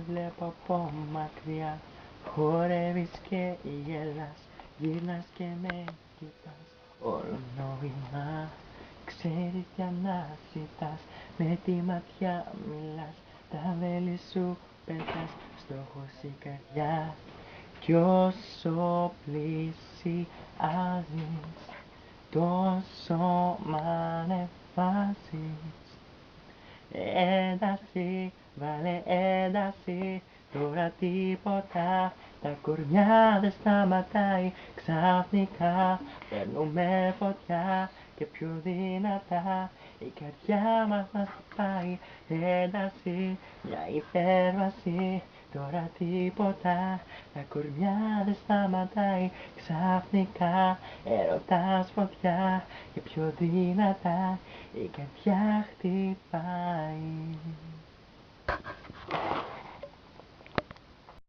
βλέπω από μακριά. Χορεύεις και γελάς, γυρνάς και με κοιτάς. Όλο νόημα, ξέρεις τι αναζητάς. Με τη ματιά μιλάς, τα βέλη σου πετάς. Στόχος η καρδιά κι όσο πλησιάζεις, τόσο μ' ανεβάζεις. Ένταση, βάλε ένταση, τώρα τίποτα. Τα κορμιά δεν σταματάει, ξαφνικά παίρνουμε φωτιά και πιο δυνατά η καρδιά μας χτυπάει. Ένταση, μια υπέρβαση, τώρα τίποτα. Τα κορμιά δεν σταματάει, ξαφνικά έρωτας φωτιά και πιο δυνατά η καρδιά χτυπάει.